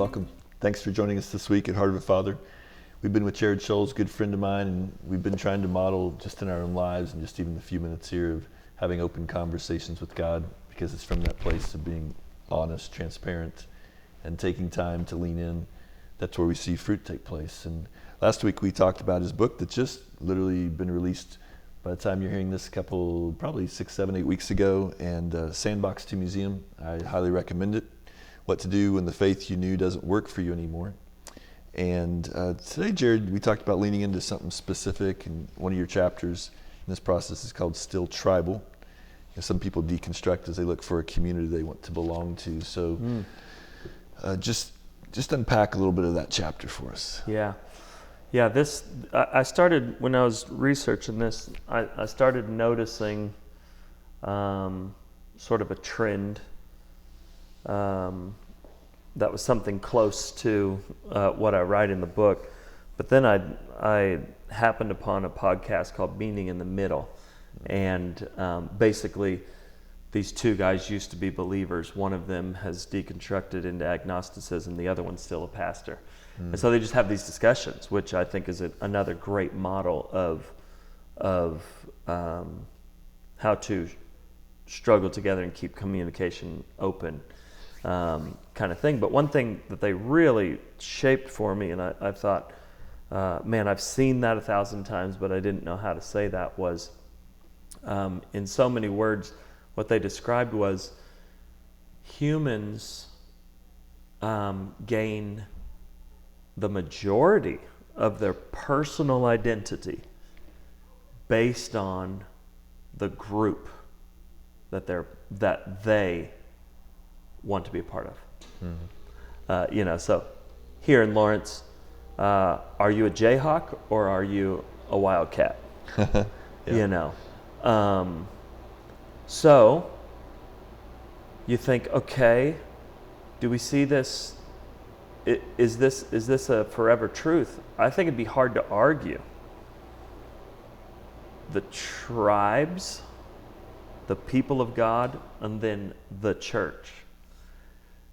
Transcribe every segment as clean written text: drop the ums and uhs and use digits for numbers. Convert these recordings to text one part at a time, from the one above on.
Welcome. Thanks for joining us this week at Heart of a Father. We've been with Jared Scholz, good friend of mine, and we've been trying to model just in our own lives and just even the few minutes here of having open conversations with God, because it's from that place of being honest, transparent, and taking time to lean in. That's where we see fruit take place. And last week we talked about his book that's just literally been released by the time you're hearing this, probably 6, 7, 8 weeks ago, and Sandbox to Museum. I highly recommend it. What to do when the faith you knew doesn't work for you anymore. And today, Jared, we talked about leaning into something specific, and one of your chapters in this process is called Still Tribal. You know, some people deconstruct as they look for a community they want to belong to. So just unpack a little bit of that chapter for us. Yeah. I started, when I was researching this, I started noticing sort of a trend that was something close to what I write in the book. But then I happened upon a podcast called Meaning in the Middle. And basically, these two guys used to be believers. One of them has deconstructed into agnosticism. The other one's still a pastor. And so they just have these discussions, which I think is another great model of how to struggle together and keep communication open, kind of thing. But one thing that they really shaped for me, and I thought, man, I've seen that 1,000 times, but I didn't know how to say that, was in so many words, what they described was humans gain the majority of their personal identity based on the group that they want to be a part of. So here in Lawrence, are you a Jayhawk or are you a Wildcat? Yeah. So you think, okay, do we see this? Is this a forever truth? I think it'd be hard to argue. The tribes, the people of God, and then the church.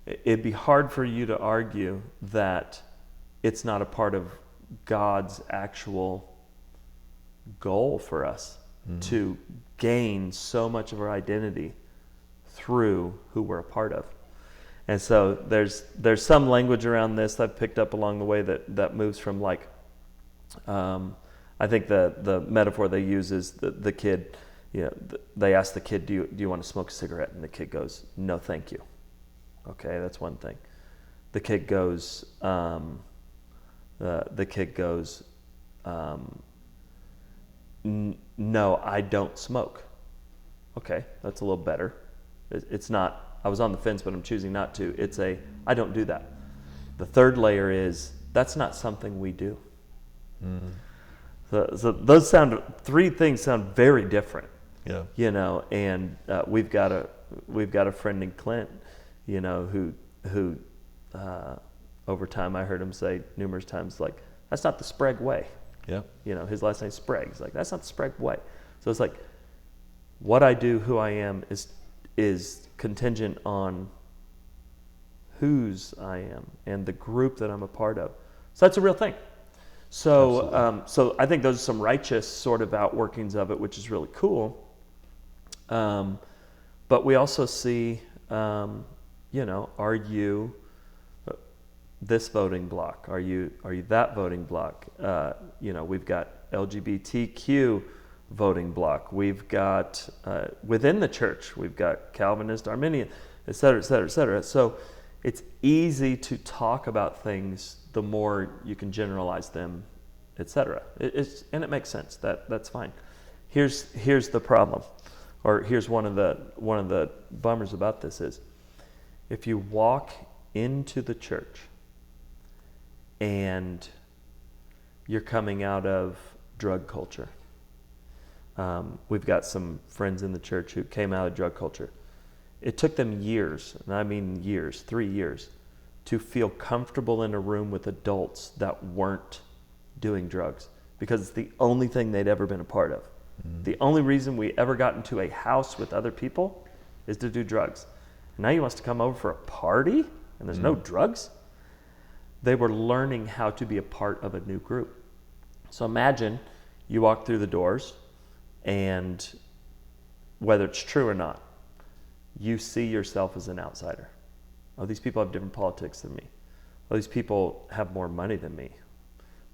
It'd be hard for you to argue that it's not a part of God's actual goal for us to gain so much of our identity through who we're a part of. And so there's some language around this I've picked up along the way that moves from like, I think the metaphor they use is the kid, they ask the kid, do you want to smoke a cigarette? And the kid goes, no, thank you. Okay, that's one thing. The kid goes, no, I don't smoke. Okay, that's a little better. It's not, I was on the fence, but I'm choosing not to. It's I don't do that. The third layer is, that's not something we do. So those three things sound very different. Yeah. And we've got a friend in Clint, who over time I heard him say numerous times, like, that's not the Sprague way. Yeah. His last name's Sprague. He's like, that's not the Sprague way. So it's like, what I do, who I am, is contingent on whose I am and the group that I'm a part of. So that's a real thing. So so I think those are some righteous sort of outworkings of it, which is really cool. But we also see, are you this voting block? Are you that voting block? We've got LGBTQ voting block. We've got within the church, we've got Calvinist, Arminian, et cetera, et cetera, et cetera. So it's easy to talk about things the more you can generalize them, et cetera. And it makes sense. That's fine. Here's the problem, or here's one of the bummers about this is, if you walk into the church and you're coming out of drug culture. We've got some friends in the church who came out of drug culture. It took them years, and I mean years, 3 years, to feel comfortable in a room with adults that weren't doing drugs, because it's the only thing they'd ever been a part of. The only reason we ever got into a house with other people is to do drugs. And now he wants to come over for a party and there's no drugs? They were learning how to be a part of a new group. So imagine you walk through the doors, and whether it's true or not, you see yourself as an outsider. Oh, these people have different politics than me. Oh, these people have more money than me,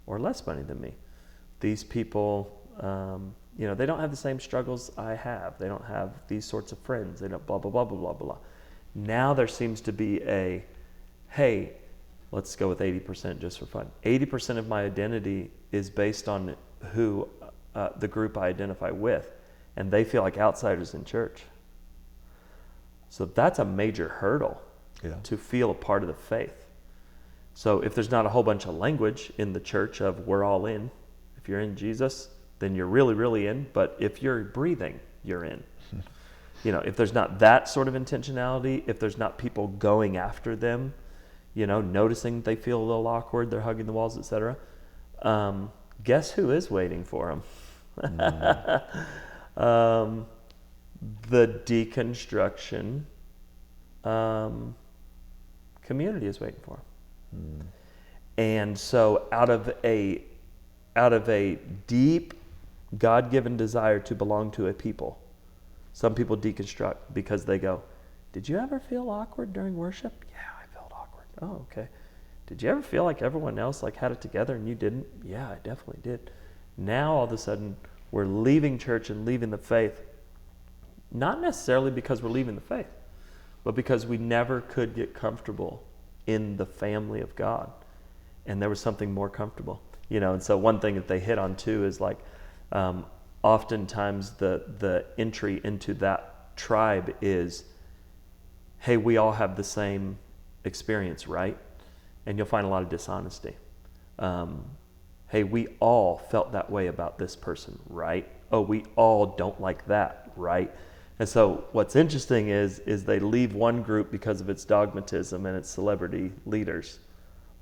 or less money than me. These people, they don't have the same struggles I have. They don't have these sorts of friends. They don't blah, blah, blah, blah, blah, blah. Now there seems to be hey, let's go with 80% just for fun. 80% of my identity is based on who the group I identify with, and they feel like outsiders in church. So that's a major hurdle to feel a part of the faith. So if there's not a whole bunch of language in the church of we're all in, if you're in Jesus, then you're really, really in. But if you're breathing, you're in. If there's not that sort of intentionality, if there's not people going after them, noticing they feel a little awkward, they're hugging the walls, etc. Guess who is waiting for them? The deconstruction community is waiting for them. And so out of a deep God-given desire to belong to a people, some people deconstruct because they go, did you ever feel awkward during worship? Yeah, I felt awkward. Oh, okay. Did you ever feel like everyone else had it together and you didn't? Yeah, I definitely did. Now all of a sudden we're leaving church and leaving the faith, not necessarily because we're leaving the faith, but because we never could get comfortable in the family of God. And there was something more comfortable, and so one thing that they hit on too is oftentimes the entry into that tribe is, hey, we all have the same experience, right? And you'll find a lot of dishonesty. Hey, we all felt that way about this person, right? Oh, we all don't like that, right? And so what's interesting is they leave one group because of its dogmatism and its celebrity leaders,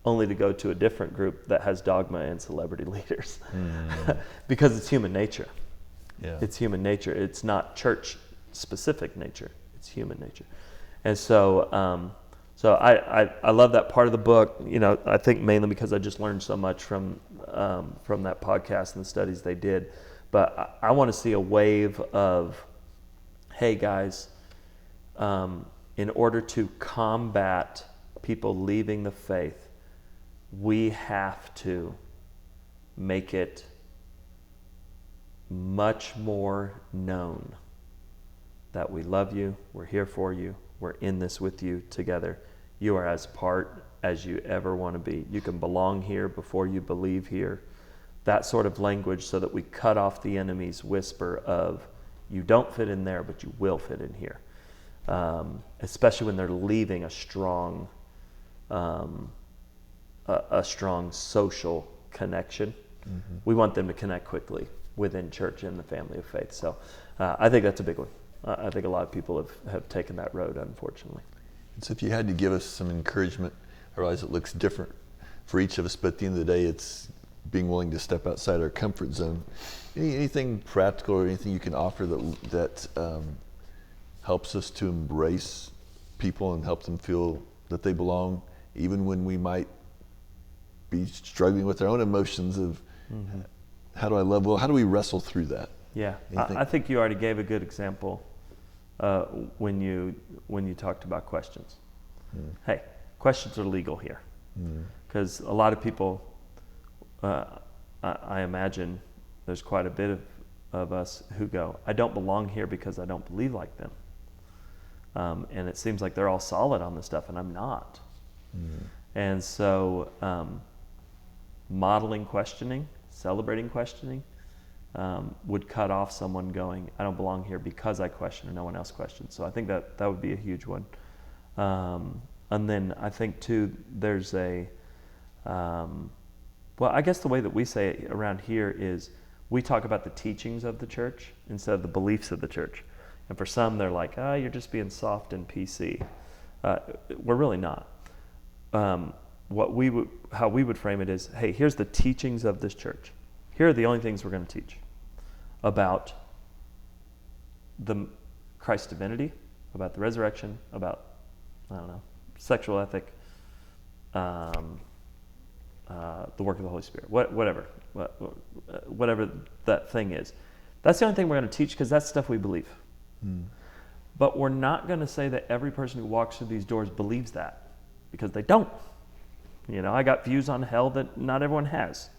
only to go to a different group that has dogma and celebrity leaders. Because it's human nature. Yeah. It's human nature. It's not church-specific nature. It's human nature. And so I love that part of the book, I think mainly because I just learned so much from that podcast and the studies they did. But I want to see a wave of, hey guys, in order to combat people leaving the faith, we have to make it much more known that we love you, we're here for you, we're in this with you together. You are as part as you ever want to be. You can belong here before you believe here. That sort of language, so that we cut off the enemy's whisper of, you don't fit in there, but you will fit in here. Especially when they're leaving a strong social connection. Mm-hmm. We want them to connect quickly within church and the family of faith. So I think that's a big one. I think a lot of people have taken that road, unfortunately. And so if you had to give us some encouragement, I realize it looks different for each of us, but at the end of the day, it's being willing to step outside our comfort zone. Anything practical or anything you can offer that helps us to embrace people and help them feel that they belong, even when we might be struggling with our own emotions of how do I love well? How do we wrestle through that? Yeah, I think you already gave a good example when you talked about questions. Hey, questions are legal here because a lot of people, I imagine there's quite a bit of us who go, I don't belong here because I don't believe like them. And it seems like they're all solid on this stuff and I'm not. And so modeling questioning, celebrating questioning, would cut off someone going, I don't belong here because I question and no one else questions. So I think that would be a huge one. And then I think too, there's I guess the way that we say it around here is we talk about the teachings of the church instead of the beliefs of the church. And for some, they're like, you're just being soft and PC. We're really not. How we would frame it is, hey, here's the teachings of this church. Here are the only things we're going to teach about the Christ's divinity, about the resurrection, about, sexual ethic, the work of the Holy Spirit, whatever that thing is. That's the only thing we're going to teach, because that's stuff we believe. But we're not going to say that every person who walks through these doors believes that, because they don't. I got views on hell that not everyone has.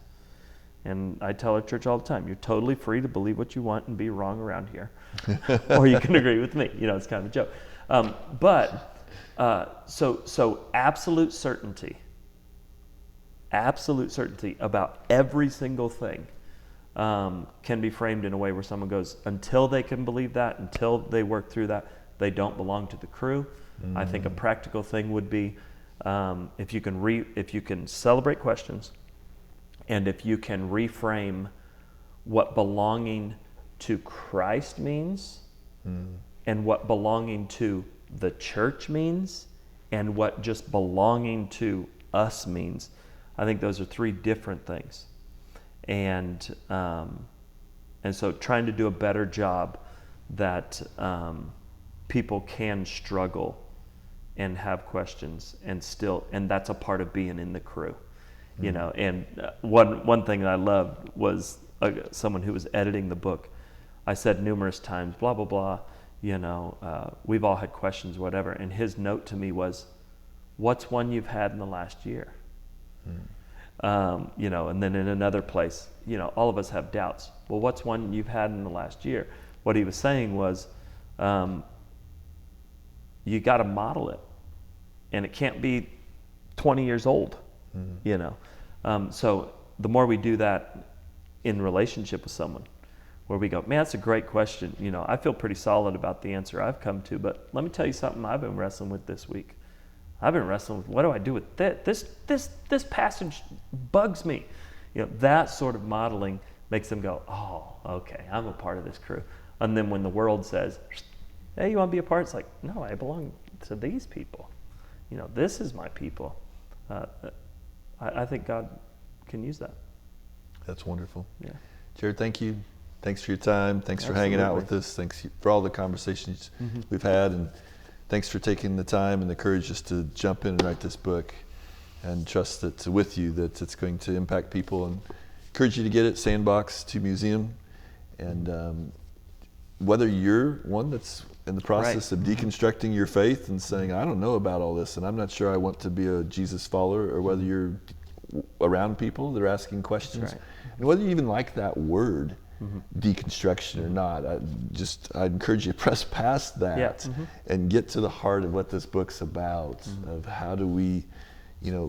And I tell our church all the time, you're totally free to believe what you want and be wrong around here. Or you can agree with me. It's kind of a joke. So absolute certainty about every single thing can be framed in a way where someone goes, until they can believe that, until they work through that, they don't belong to the crew. I think a practical thing would be if you can celebrate questions, and if you can reframe what belonging to Christ means, and what belonging to the church means, and what just belonging to us means. I think those are three different things. And so trying to do a better job that people can struggle and have questions and that's a part of being in the crew. And one thing that I loved was someone who was editing the book. I said numerous times, blah, blah, blah, we've all had questions, whatever. And his note to me was, what's one you've had in the last year? And then in another place, all of us have doubts. Well, what's one you've had in the last year? What he was saying was, you got to model it, and it can't be 20 years old. So the more we do that in relationship with someone, where we go, man, that's a great question. I feel pretty solid about the answer I've come to, but let me tell you something I've been wrestling with this week. I've been wrestling with, what do I do with this? This passage bugs me. That sort of modeling makes them go, oh, okay, I'm a part of this crew. And then when the world says, hey, you want to be a part? It's like, no, I belong to these people. This is my people. I think God can use that. That's wonderful. Yeah. Jared, thank you. Thanks for your time. Thanks for hanging out with us. Thanks for all the conversations we've had. And thanks for taking the time and the courage just to jump in and write this book, and trust that with you that it's going to impact people, and encourage you to get it, Sandbox to Museum. And whether you're one that's in the process of deconstructing your faith and saying, I don't know about all this, and I'm not sure I want to be a Jesus follower, or whether you're around people that are asking questions, and whether you even like that word, deconstruction or not, I encourage you to press past that and get to the heart of what this book's about, of how do we,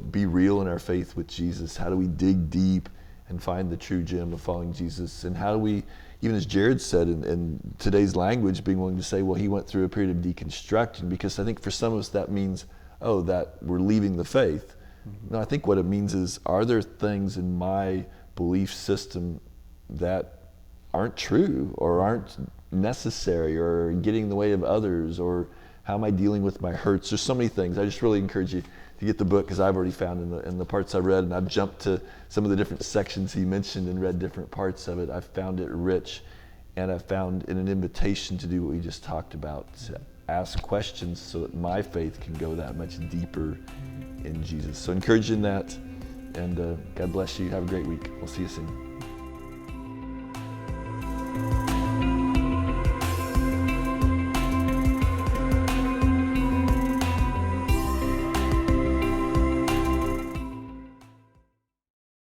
be real in our faith with Jesus? How do we dig deep and find the true gem of following Jesus? And how do we, even as Jared said in today's language, being willing to say, well, he went through a period of deconstruction, because I think for some of us that means, that we're leaving the faith. No, I think what it means is, are there things in my belief system that aren't true, or aren't necessary, or getting in the way of others, or how am I dealing with my hurts? There's so many things. I just really encourage you to get the book, because I've already found in the parts I read, and I've jumped to some of the different sections he mentioned and read different parts of it. I've found it rich, and I've found in an invitation to do what we just talked about, to ask questions so that my faith can go that much deeper in Jesus. So encouraging that, and God bless you. Have a great week. We'll see you soon.